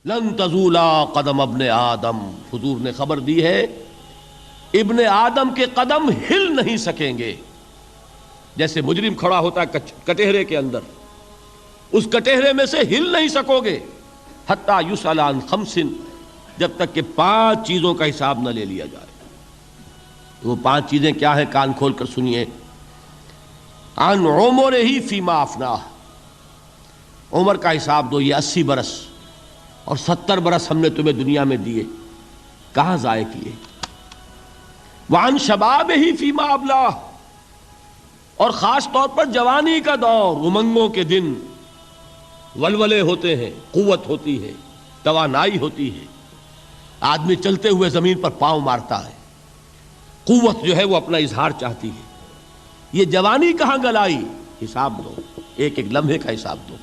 لن تزولا قدم ابن آدم، حضور نے خبر دی ہے ابن آدم کے قدم ہل نہیں سکیں گے. جیسے مجرم کھڑا ہوتا ہے کٹہرے کے اندر، اس کٹہرے میں سے ہل نہیں سکو گے حتی یسأل عن خمس، جب تک کہ 5 چیزوں کا حساب نہ لے لیا جائے. وہ 5 چیزیں کیا ہیں؟ کان کھول کر سنیے. عن عمرہ فیما افناہ، عمر کا حساب دو. یہ 80 برس اور 70 برس ہم نے تمہیں دنیا میں دیے، کہاں ضائع کیے؟ وعن شبابہ فیما ابلاہ، اور خاص طور پر جوانی کا دور، امنگوں کے دن، ولولے ہوتے ہیں، قوت ہوتی ہے، توانائی ہوتی ہے، آدمی چلتے ہوئے زمین پر پاؤں مارتا ہے، قوت جو ہے وہ اپنا اظہار چاہتی ہے. یہ جوانی کہاں گلائی؟ حساب دو، ایک ایک لمحے کا حساب دو.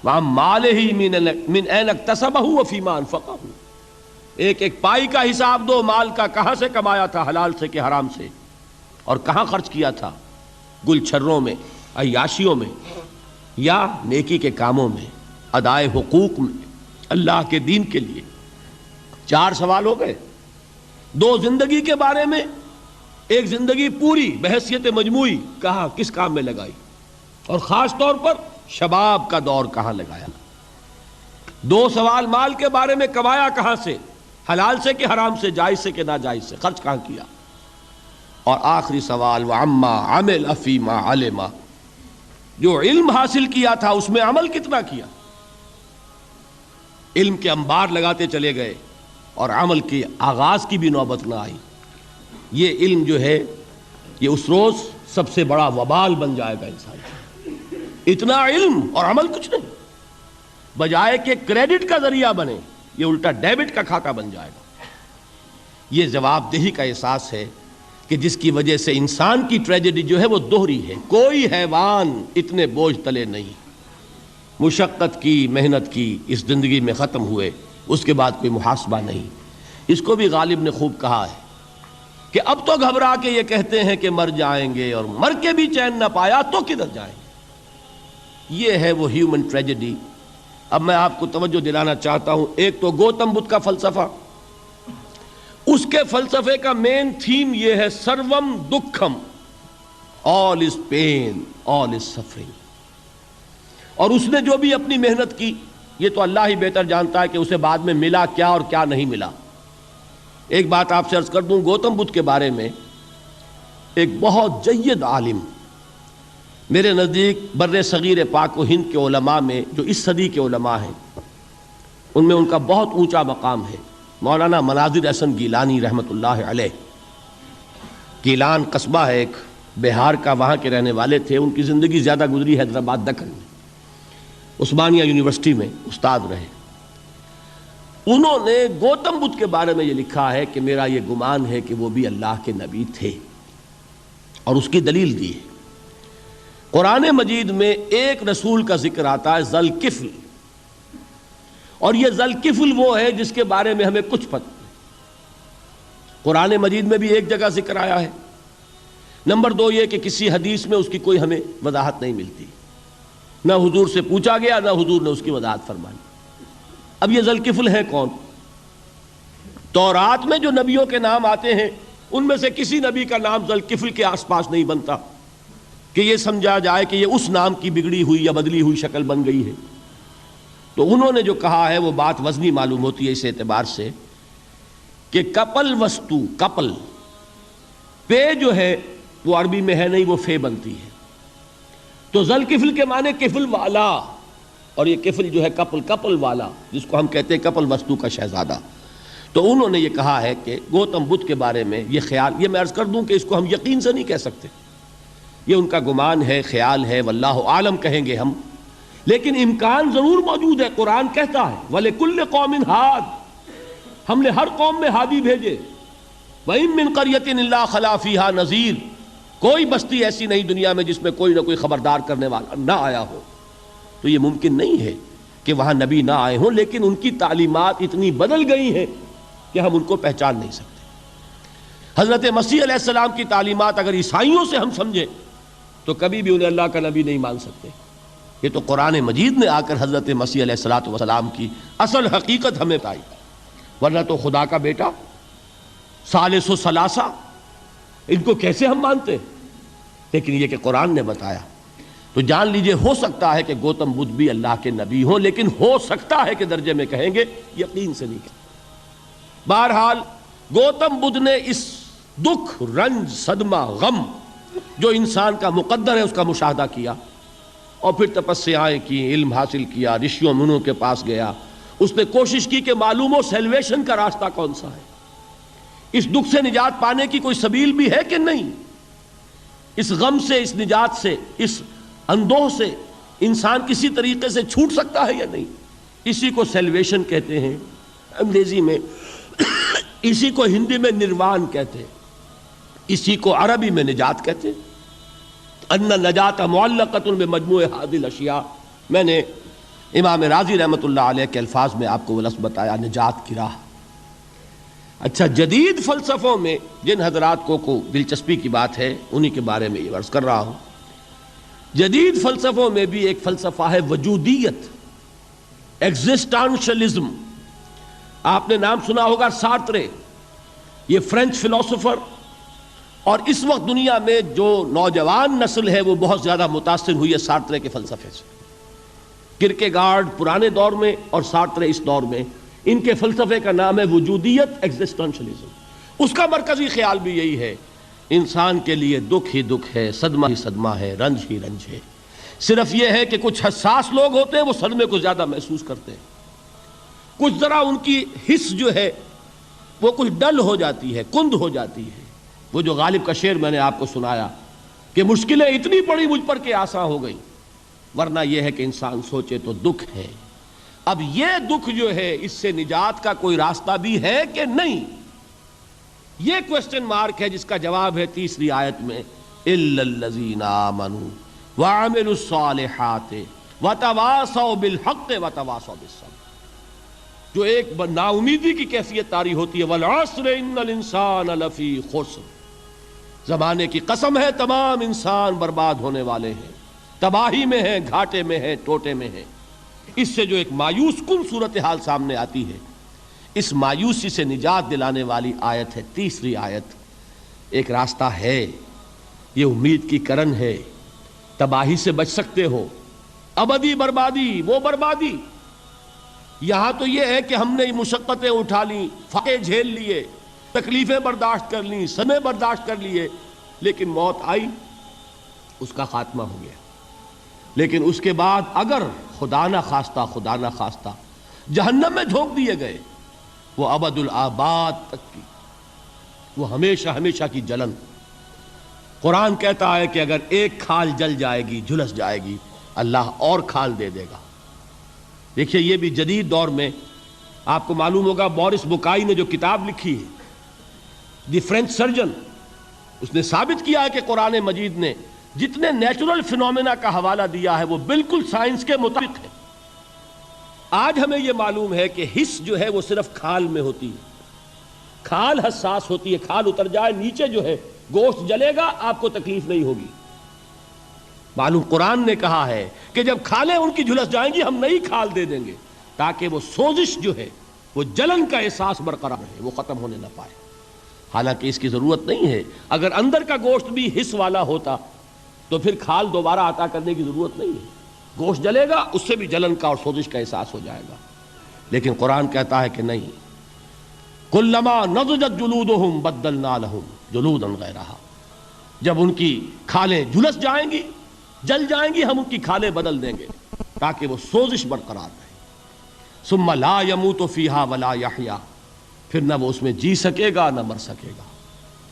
وَعَن مَالِهِ مِنْ أَيْنَ اكْتَسَبَهُ وَفِيمَا أَنْفَقَهُ، ایک ایک پائی کا حساب دو. مال کا کہاں سے کمایا تھا، حلال سے کہ حرام سے، اور کہاں خرچ کیا تھا، گل چھروں میں، عیاشیوں میں، یا نیکی کے کاموں میں، ادائے حقوق میں، اللہ کے دین کے لیے. 4 سوال ہو گئے. 2 زندگی کے بارے میں، ایک زندگی پوری بحیثیت مجموعی کہاں کس کام میں لگائی، اور خاص طور پر شباب کا دور کہاں لگایا. 2 سوال مال کے بارے میں، کمایا کہاں سے، حلال سے کہ حرام سے، جائز سے کہ ناجائز سے، خرچ کہاں کیا. اور آخری سوال وعما عمل فیما علم، جو علم حاصل کیا تھا اس میں عمل کتنا کیا. علم کے انبار لگاتے چلے گئے اور عمل کے آغاز کی بھی نوبت نہ آئی. یہ علم جو ہے یہ اس روز سب سے بڑا وبال بن جائے گا انسان. اتنا علم اور عمل کچھ نہیں، بجائے کہ کریڈٹ کا ذریعہ بنے یہ الٹا ڈیبٹ کا کھاتا بن جائے گا. یہ جواب دہی کا احساس ہے کہ جس کی وجہ سے انسان کی ٹریجڈی جو ہے وہ دوہری ہے. کوئی حیوان اتنے بوجھ تلے نہیں، مشقت کی، محنت کی، اس زندگی میں ختم ہوئے، اس کے بعد کوئی محاسبہ نہیں. اس کو بھی غالب نے خوب کہا ہے کہ اب تو گھبرا کے یہ کہتے ہیں کہ مر جائیں گے، اور مر کے بھی چین نہ پایا تو کدھر جائیں گے. یہ ہے وہ ہیومن ٹریجڈی. اب میں آپ کو توجہ دلانا چاہتا ہوں. ایک تو گوتم بدھ کا فلسفہ، اس کے فلسفے کا مین تھیم یہ ہے سروم دکھم، آل از پین، آل از سفرنگ. اور اس نے جو بھی اپنی محنت کی یہ تو اللہ ہی بہتر جانتا ہے کہ اسے بعد میں ملا کیا اور کیا نہیں ملا. ایک بات آپ سے عرض کر دوں، گوتم بدھ کے بارے میں ایک بہت جید عالم میرے نزدیک بر صغیر پاک و ہند کے علماء میں، جو اس صدی کے علماء ہیں، ان میں ان کا بہت اونچا مقام ہے، مولانا مناظر احسن گیلانی رحمۃ اللہ علیہ. گیلان قصبہ ہے ایک بہار کا، وہاں کے رہنے والے تھے. ان کی زندگی زیادہ گزری حیدرآباد دکن میں، عثمانیہ یونیورسٹی میں استاد رہے. انہوں نے گوتم بدھ کے بارے میں یہ لکھا ہے کہ میرا یہ گمان ہے کہ وہ بھی اللہ کے نبی تھے، اور اس کی دلیل دی ہے. قرآن مجید میں ایک رسول کا ذکر آتا ہے، ذوالکفل، اور یہ ذوالکفل وہ ہے جس کے بارے میں ہمیں کچھ پتہ نہیں. قرآن مجید میں بھی ایک جگہ ذکر آیا ہے. نمبر 2 یہ کہ کسی حدیث میں اس کی کوئی ہمیں وضاحت نہیں ملتی، نہ حضور سے پوچھا گیا، نہ حضور نے اس کی وضاحت فرمائی. اب یہ ذوالکفل ہے کون؟ تورات میں جو نبیوں کے نام آتے ہیں ان میں سے کسی نبی کا نام ذوالکفل کے آس پاس نہیں بنتا کہ یہ سمجھا جائے کہ یہ اس نام کی بگڑی ہوئی یا بدلی ہوئی شکل بن گئی ہے. تو انہوں نے جو کہا ہے وہ بات وزنی معلوم ہوتی ہے اس اعتبار سے کہ کپل وستو، کپل، پے جو ہے وہ عربی میں ہے نہیں، وہ فے بنتی ہے. تو ذوالکفل کے معنی کفل والا، اور یہ کفل جو ہے کپل، کپل والا، جس کو ہم کہتے ہیں کپل وستو کا شہزادہ. تو انہوں نے یہ کہا ہے کہ گوتم بدھ کے بارے میں یہ خیال، یہ میں عرض کر دوں کہ اس کو ہم یقین سے نہیں کہہ سکتے، یہ ان کا گمان ہے، خیال ہے، واللہ عالم کہیں گے ہم، لیکن امکان ضرور موجود ہے. قرآن کہتا ہے وَلِكُلِّ قَوْمٍ ہاد، ہم نے ہر قوم میں ہادی بھیجے. وَإِن مِّن قَرْيَةٍ إِلَّا خَلَا فِيهَا نَذِيرٌ، کوئی بستی ایسی نہیں دنیا میں جس میں کوئی نہ کوئی خبردار کرنے والا نہ آیا ہو. تو یہ ممکن نہیں ہے کہ وہاں نبی نہ آئے ہوں، لیکن ان کی تعلیمات اتنی بدل گئی ہیں کہ ہم ان کو پہچان نہیں سکتے. حضرت مسیح علیہ السلام کی تعلیمات اگر عیسائیوں سے ہم سمجھیں تو کبھی بھی انہیں اللہ کا نبی نہیں مان سکتے. یہ تو قرآن مجید نے آ کر حضرت مسیح علیہ الصلوۃ والسلام کی اصل حقیقت ہمیں بتائی، ورنہ تو خدا کا بیٹا ثالث و ثلاثہ ان کو کیسے ہم مانتے، لیکن یہ کہ قرآن نے بتایا۔ تو جان لیجئے ہو سکتا ہے کہ گوتم بدھ بھی اللہ کے نبی ہوں، لیکن ہو سکتا ہے کہ درجے میں کہیں گے، یقین سے نہیں کہیں۔ بہرحال گوتم بدھ نے اس دکھ، رنج، صدمہ، غم جو انسان کا مقدر ہے اس کا مشاہدہ کیا، اور پھر تپسیائیں کی، علم حاصل کیا، رشیوں منوں کے پاس گیا، اس نے کوشش کی کہ معلوم ہو سیلویشن کا راستہ کون سا ہے، اس دکھ سے نجات پانے کی کوئی سبیل بھی ہے کہ نہیں، اس غم سے، اس نجات سے، اس اندوہ سے انسان کسی طریقے سے چھوٹ سکتا ہے یا نہیں۔ اسی کو سیلویشن کہتے ہیں انگریزی میں، اسی کو ہندی میں نروان کہتے ہیں، اسی کو عربی میں نجات کہتے ہیں۔ ان نجات معلقۃ بمجموع هذه الاشیاء، میں نے امام رازی رحمۃ اللہ علیہ کے الفاظ میں آپ کو وہ لفظ بتایا، نجات کی راہ۔ اچھا، جدید فلسفوں میں جن حضرات کو دلچسپی کی بات ہے انہی کے بارے میں یہ عرض کر رہا ہوں۔ جدید فلسفوں میں بھی ایک فلسفہ ہے وجودیت، ایگزسٹانشلزم۔ آپ نے نام سنا ہوگا سارترے، یہ فرینچ فلسفر، اور اس وقت دنیا میں جو نوجوان نسل ہے وہ بہت زیادہ متاثر ہوئی ہے سارترے کے فلسفے سے۔ کرکیگارڈ پرانے دور میں اور سارترے اس دور میں، ان کے فلسفے کا نام ہے وجودیت، ایگزسٹانشلزم۔ اس کا مرکزی خیال بھی یہی ہے، انسان کے لیے دکھ ہی دکھ ہے، صدمہ ہی صدمہ ہے، رنج ہی رنج ہے۔ صرف یہ ہے کہ کچھ حساس لوگ ہوتے ہیں وہ صدمے کو زیادہ محسوس کرتے ہیں، کچھ ذرا ان کی حس جو ہے وہ کچھ ڈل ہو جاتی ہے، کند ہو جاتی ہے۔ وہ جو غالب کا شعر میں نے آپ کو سنایا کہ مشکلیں اتنی پڑی مجھ پر کہ آساں ہو گئی، ورنہ یہ ہے کہ انسان سوچے تو دکھ ہے۔ اب یہ دکھ جو ہے اس سے نجات کا کوئی راستہ بھی ہے کہ نہیں، یہ کوسچن مارک ہے، جس کا جواب ہے تیسری آیت میں الا الذین آمنوا وعملوا الصالحات وتواصوا بالحق وتواصوا بالصبر۔ جو ایک نا امیدی کی کیفیت طاری ہوتی ہے، والعصر ان الانسان لفی خسر، زمانے کی قسم ہے تمام انسان برباد ہونے والے ہیں، تباہی میں ہیں، گھاٹے میں ہیں، ٹوٹے میں ہیں۔ اس سے جو ایک مایوس کن صورتحال سامنے آتی ہے، اس مایوسی سے نجات دلانے والی آیت ہے تیسری آیت۔ ایک راستہ ہے، یہ امید کی کرن ہے، تباہی سے بچ سکتے ہو، ابدی بربادی وہ بربادی۔ یہاں تو یہ ہے کہ ہم نے مشقتیں اٹھا لیں، فاقے جھیل لیے، تکلیفیں برداشت کر لیں، صدمے برداشت کر لیے، لیکن موت آئی، اس کا خاتمہ ہو گیا۔ لیکن اس کے بعد اگر خدا نہ خواستہ جہنم میں جھونک دیے گئے، وہ ابد الآباد تک کی، وہ ہمیشہ ہمیشہ کی جلن۔ قرآن کہتا ہے کہ اگر ایک کھال جل جائے گی، جھلس جائے گی، اللہ اور کھال دے دے گا۔ دیکھیے یہ بھی جدید دور میں آپ کو معلوم ہوگا، بورس بکائی نے جو کتاب لکھی ہے، دی فرینچ سرجن، اس نے ثابت کیا ہے کہ قرآن مجید نے جتنے نیچرل فینومینا کا حوالہ دیا ہے وہ بالکل سائنس کے مطابق ہے۔ آج ہمیں یہ معلوم ہے کہ حس جو ہے وہ صرف کھال میں ہوتی ہے، کھال حساس ہوتی ہے، کھال اتر جائے نیچے جو ہے گوشت جلے گا، آپ کو تکلیف نہیں ہوگی۔ معلوم قرآن نے کہا ہے کہ جب کھالیں ان کی جھلس جائیں گی ہم نئی کھال دے دیں گے، تاکہ وہ سوزش جو ہے، وہ جلن کا احساس برقرار رہے، وہ ختم ہونے نہ پائے۔ حالانکہ اس کی ضرورت نہیں ہے، اگر اندر کا گوشت بھی حس والا ہوتا تو پھر کھال دوبارہ عطا کرنے کی ضرورت نہیں ہے، گوشت جلے گا، اس سے بھی جلن کا اور سوزش کا احساس ہو جائے گا۔ لیکن قرآن کہتا ہے کہ نہیں، کلما نضجت جلودہم بدلنا لہم جلودا غیرہا، جب ان کی کھالیں جھلس جائیں گی، جل جائیں گی، ہم ان کی کھالیں بدل دیں گے تاکہ وہ سوزش برقرار رہے۔ ثم لا يموت فیہا ولا یحیا، پھر نہ وہ اس میں جی سکے گا نہ مر سکے گا،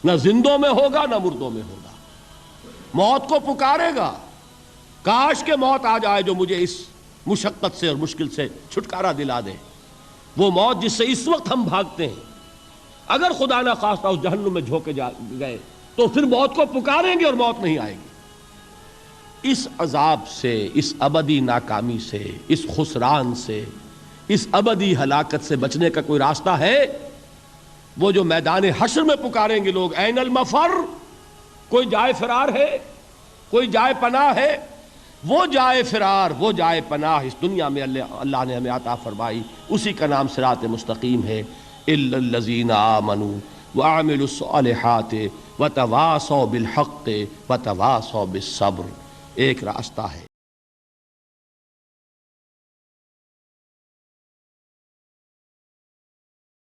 نہ زندوں میں ہوگا نہ مردوں میں ہوگا۔ موت کو پکارے گا، کاش کہ موت آ جائے جو مجھے اس مشقت سے اور مشکل سے چھٹکارا دلا دے۔ وہ موت جس سے اس وقت ہم بھاگتے ہیں، اگر خدا نہ خواستہ اس جہنم میں جھونکے گئے تو پھر موت کو پکاریں گے اور موت نہیں آئے گی۔ اس عذاب سے، اس ابدی ناکامی سے، اس خسران سے، اس ابدی ہلاکت سے بچنے کا کوئی راستہ ہے؟ وہ جو میدان حشر میں پکاریں گے لوگ، این المفر، کوئی جائے فرار ہے، کوئی جائے پناہ ہے؟ وہ جائے فرار، وہ جائے پناہ اس دنیا میں اللہ نے ہمیں عطا فرمائی، اسی کا نام صراط مستقیم ہے۔ الا الذین آمنوا وعملوا الصالحات وتواصوا بالحق وتواصوا بالصبر، ایک راستہ ہے